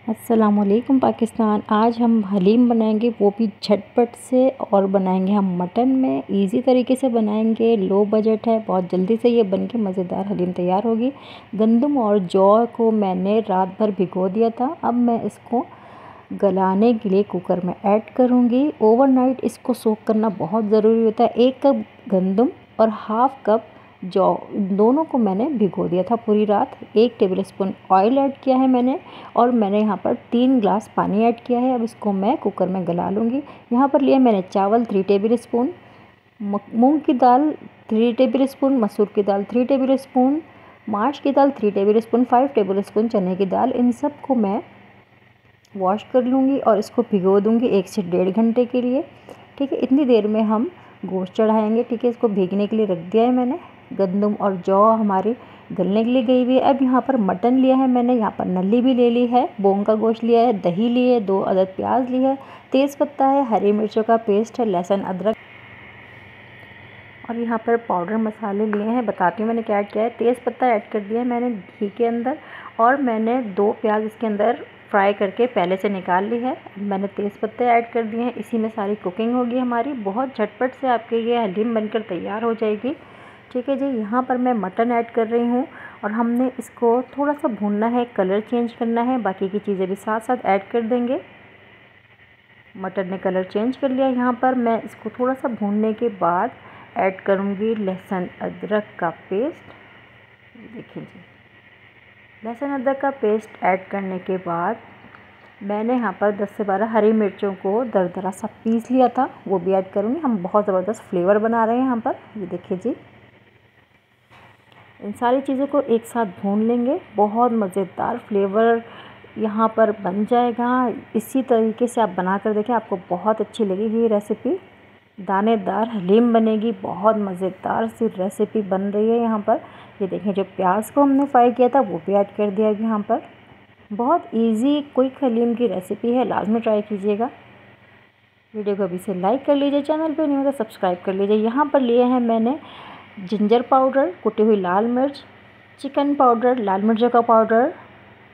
अस्सलामुअलैकुम पाकिस्तान। आज हम हलीम बनाएंगे, वो भी झटपट से, और बनाएंगे हम मटन में। इजी तरीके से बनाएंगे, लो बजट है, बहुत जल्दी से ये बन के मज़ेदार हलीम तैयार होगी। गंदम और जौ को मैंने रात भर भिगो दिया था। अब मैं इसको गलाने के लिए कुकर में ऐड करूँगी। ओवरनाइट इसको सोक करना बहुत ज़रूरी होता है। 1 कप गंदम और हाफ़ कप जौ, दोनों को मैंने भिगो दिया था पूरी रात। 1 टेबलस्पून ऑयल ऐड किया है मैंने, और मैंने यहाँ पर 3 ग्लास पानी ऐड किया है। अब इसको मैं कुकर में गला लूँगी। यहाँ पर लिया मैंने चावल 3 टेबलस्पून, मूंग की दाल 3 टेबलस्पून, मसूर की दाल 3 टेबलस्पून, माश की दाल 3 टेबलस्पून, 5 टेबलस्पून चने की दाल। इन सब को मैं वॉश कर लूँगी और इसको भिगो दूँगी 1 से 1.5 घंटे के लिए। ठीक है, इतनी देर में हम गोश्त चढ़ाएंगे। ठीक है, इसको भीगने के लिए रख दिया है मैंने। गंदम और जौ हमारी गलने के लिए गई हुई है। अब यहाँ पर मटन लिया है मैंने, यहाँ पर नली भी ले ली है, बोंग का गोश्त लिया है, दही लिए, 2 अदद प्याज ली है, तेज़पत्ता है, हरी मिर्चों का पेस्ट है, लहसुन अदरक, और यहाँ पर पाउडर मसाले लिए हैं। बताती हूँ मैंने क्या ऐड किया है। तेज़पत्ता ऐड कर दिया है मैंने घी के अंदर, और मैंने 2 प्याज इसके अंदर फ्राई करके पहले से निकाल ली है। मैंने तेज़पत्ते ऐड कर दिए हैं। इसी में सारी कुकिंग होगी हमारी। बहुत झटपट से आपके ये हलीम बनकर तैयार हो जाएगी। ठीक है जी, यहाँ पर मैं मटन ऐड कर रही हूँ, और हमने इसको थोड़ा सा भूनना है, कलर चेंज करना है। बाकी की चीज़ें भी साथ साथ ऐड कर देंगे। मटन ने कलर चेंज कर लिया। यहाँ पर मैं इसको थोड़ा सा भूनने के बाद ऐड करूँगी लहसुन अदरक का पेस्ट। देखिए जी, लहसुन अदरक का पेस्ट ऐड करने के बाद मैंने यहाँ पर 10 से 12 हरी मिर्चों को दरदरा सा पीस लिया था, वो भी ऐड करूँगी। हम बहुत ज़बरदस्त फ्लेवर बना रहे हैं यहाँ पर। ये देखिए जी, इन सारी चीज़ों को एक साथ भून लेंगे। बहुत मज़ेदार फ्लेवर यहाँ पर बन जाएगा। इसी तरीके से आप बना कर देखें, आपको बहुत अच्छी लगेगी ये रेसिपी। दानेदार हलीम बनेगी, बहुत मज़ेदार सी रेसिपी बन रही है यहाँ पर। ये देखें, जो प्याज को हमने फ्राई किया था वो भी ऐड कर दिया है यहाँ पर। बहुत इजी क्विक हलीम की रेसिपी है, लाजमी ट्राई कीजिएगा। वीडियो को अभी से लाइक कर लीजिए, चैनल पे नहीं होगा सब्सक्राइब कर लीजिए। यहाँ पर लिए हैं मैंने जिंजर पाउडर, कुटी हुई लाल मिर्च, चिकन पाउडर, लाल मिर्चों का पाउडर,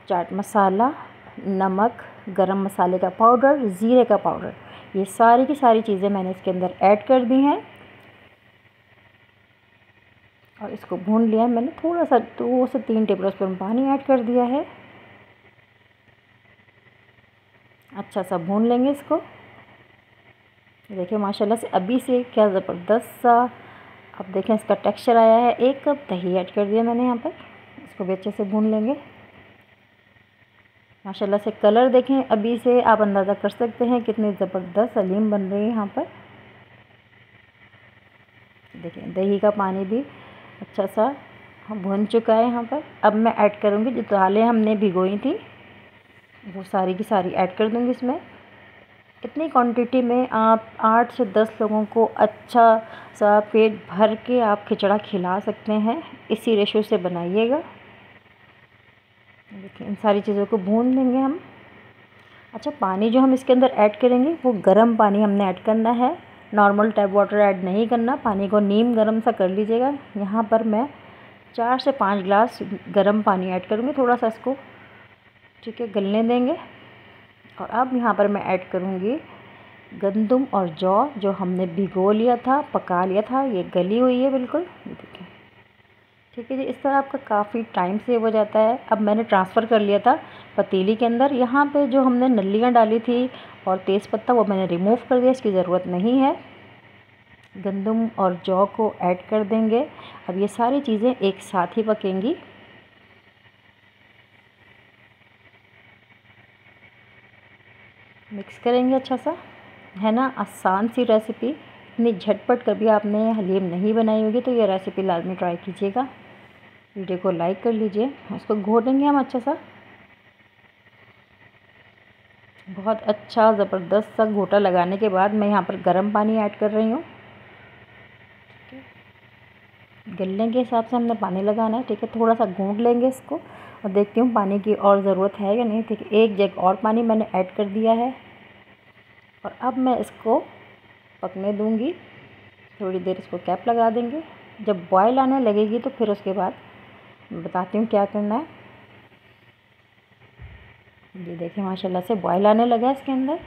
चाट मसाला, नमक, गरम मसाले का पाउडर, ज़ीरे का पाउडर। ये सारी की सारी चीज़ें मैंने इसके अंदर ऐड कर दी हैं, और इसको भून लिया है मैंने। थोड़ा सा 2 से 3 टेबलस्पून पानी ऐड कर दिया है। अच्छा सा भून लेंगे इसको। देखिए माशाल्लाह से अभी से क्या ज़बरदस्त सा अब देखें इसका टेक्सचर आया है। 1 कप दही ऐड कर दिया मैंने यहाँ पर। इसको भी अच्छे से भून लेंगे। माशाल्लाह से कलर देखें, अभी से आप अंदाज़ा कर सकते हैं कितनी ज़बरदस्त हलीम बन रही है यहाँ पर। देखिए दही का पानी भी अच्छा सा भुन चुका है यहाँ पर। अब मैं ऐड करूँगी जो दालें हमने भिगोई थी, वो सारी की सारी ऐड कर दूँगी इसमें। इतनी क्वांटिटी में आप 8 से 10 लोगों को अच्छा सा पेट भर के आप खिचड़ा खिला सकते हैं। इसी रेशो से बनाइएगा। देखिए इन सारी चीज़ों को भून लेंगे हम। अच्छा, पानी जो हम इसके अंदर ऐड करेंगे वो गर्म पानी हमने ऐड करना है, नॉर्मल टैप वाटर ऐड नहीं करना। पानी को नीम गर्म सा कर लीजिएगा। यहाँ पर मैं 4 से 5 ग्लास गर्म पानी ऐड करूँगी। थोड़ा सा इसको ठीक है गलने देंगे। और अब यहाँ पर मैं ऐड करूँगी गंदम और जौ, जो हमने भिगो लिया था, पका लिया था। ये गली हुई है बिल्कुल, ये देखिए। ठीक है जी, इस तरह आपका काफ़ी टाइम सेव हो जाता है। अब मैंने ट्रांसफ़र कर लिया था पतीली के अंदर। यहाँ पे जो हमने नलियाँ डाली थी और तेज़पत्ता, वो मैंने रिमूव कर दिया, इसकी ज़रूरत नहीं है। गंदम और जौ को ऐड कर देंगे। अब ये सारी चीज़ें एक साथ ही पकेंगी। मिक्स करेंगे अच्छा सा, है ना। आसान सी रेसिपी, इतनी झटपट कभी आपने हलीम नहीं बनाई होगी, तो ये रेसिपी लाजमी ट्राई कीजिएगा। वीडियो को लाइक कर लीजिए। उसको घोटेंगे हम अच्छा सा, बहुत अच्छा ज़बरदस्त सा घोटा लगाने के बाद मैं यहाँ पर गर्म पानी ऐड कर रही हूँ। गलने के हिसाब से हमने पानी लगाना है। ठीक है, थोड़ा सा घूट लेंगे इसको, और देखती हूँ पानी की और ज़रूरत है या नहीं। ठीक है, 1 जग और पानी मैंने ऐड कर दिया है, और अब मैं इसको पकने दूँगी। थोड़ी देर इसको कैप लगा देंगे। जब बॉयल आने लगेगी तो फिर उसके बाद बताती हूँ क्या करना है। ये देखिए माशाल्लाह से बॉयल आने लगा इसके अंदर।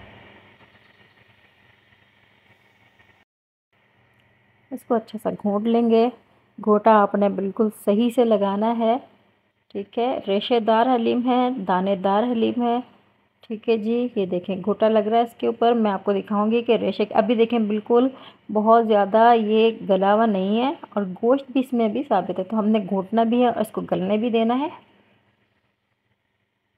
इसको अच्छा सा घोंट लेंगे। घोटा आपने बिल्कुल सही से लगाना है, ठीक है। रेशेदार हलीम है, दानेदार हलीम है, ठीक है जी। ये देखें घोटा लग रहा है इसके ऊपर। मैं आपको दिखाऊंगी कि रेशे अभी देखें बिल्कुल बहुत ज़्यादा ये गला हुआ नहीं है और गोश्त भी इसमें भी साबित है। तो हमने घोटना भी है और इसको गलने भी देना है।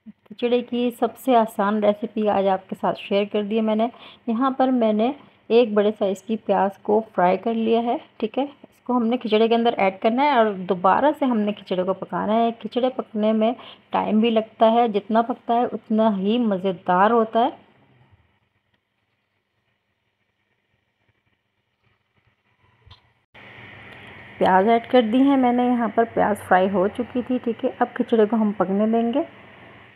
खिचड़ी की सबसे आसान रेसिपी आज आपके साथ शेयर कर दी है मैंने। यहाँ पर मैंने एक बड़े साइज़ की प्याज को फ्राई कर लिया है, ठीक है। इसको हमने खिचड़ी के अंदर ऐड करना है और दोबारा से हमने खिचड़ी को पकाना है। खिचड़ी पकने में टाइम भी लगता है, जितना पकता है उतना ही मज़ेदार होता है। प्याज ऐड कर दी है मैंने, यहाँ पर प्याज फ्राई हो चुकी थी, ठीक है। अब खिचड़ी को हम पकने देंगे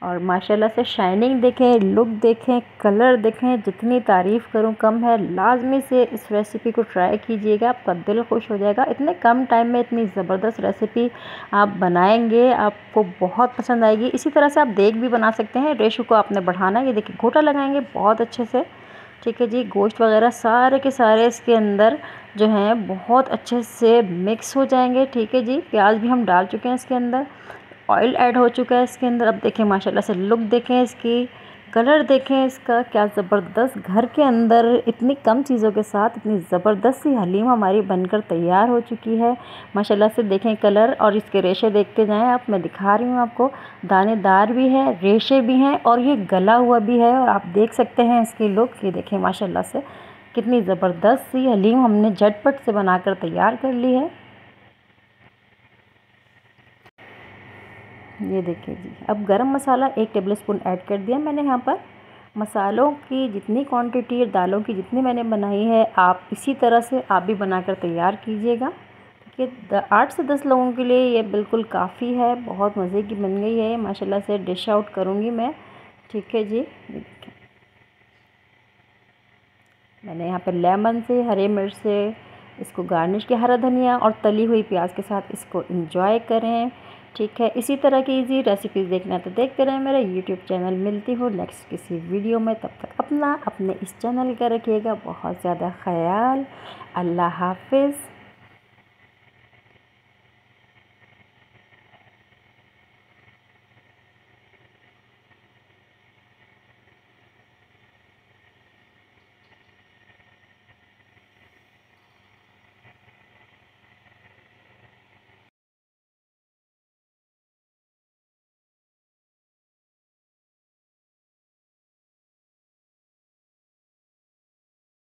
और माशाल्लाह से शाइनिंग देखें, लुक देखें, कलर देखें, जितनी तारीफ़ करूं कम है। लाजमी से इस रेसिपी को ट्राई कीजिएगा, आपका दिल खुश हो जाएगा। इतने कम टाइम में इतनी ज़बरदस्त रेसिपी आप बनाएंगे, आपको बहुत पसंद आएगी। इसी तरह से आप देग भी बना सकते हैं। रेशो को आपने बढ़ाना है, ये देखिए घोटा लगाएंगे बहुत अच्छे से, ठीक है जी। गोश्त वगैरह सारे के सारे इसके अंदर जो हैं बहुत अच्छे से मिक्स हो जाएंगे, ठीक है जी। प्याज भी हम डाल चुके हैं इसके अंदर, ऑयल ऐड हो चुका है इसके अंदर। अब देखें माशाल्लाह से लुक देखें इसकी, कलर देखें इसका, क्या ज़बरदस्त। घर के अंदर इतनी कम चीज़ों के साथ इतनी ज़बरदस्त सी हलीम हमारी बनकर तैयार हो चुकी है। माशाल्लाह से देखें कलर और इसके रेशे देखते जाएं आप, मैं दिखा रही हूँ आपको। दानेदार भी है, रेशे भी हैं और ये गला हुआ भी है और आप देख सकते हैं इसकी लुक। ये देखें माशाल्लाह से कितनी ज़बरदस्त सी हलीम हमने झटपट से बनाकर तैयार कर ली है। ये देखिए जी। अब गरम मसाला 1 टेबलस्पून ऐड कर दिया मैंने यहाँ पर। मसालों की जितनी क्वांटिटी और दालों की जितनी मैंने बनाई है, आप इसी तरह से आप भी बनाकर तैयार कीजिएगा, ठीक है। 8 से 10 लोगों के लिए ये बिल्कुल काफ़ी है। बहुत मज़े की बन गई है माशाल्लाह से। डिश आउट करूँगी मैं, ठीक है जी। मैंने यहाँ पर लेमन से, हरे मिर्च से इसको गार्निश किया, हरा धनिया और तली हुई प्याज के साथ इसको एंजॉय करें, ठीक है। इसी तरह की इजी रेसिपीज़ देखना है तो देखते रहें मेरा यूट्यूब चैनल। मिलती हूँ नेक्स्ट किसी वीडियो में, तब तक अपने इस चैनल का रखिएगा बहुत ज़्यादा ख्याल। अल्लाह हाफिज़।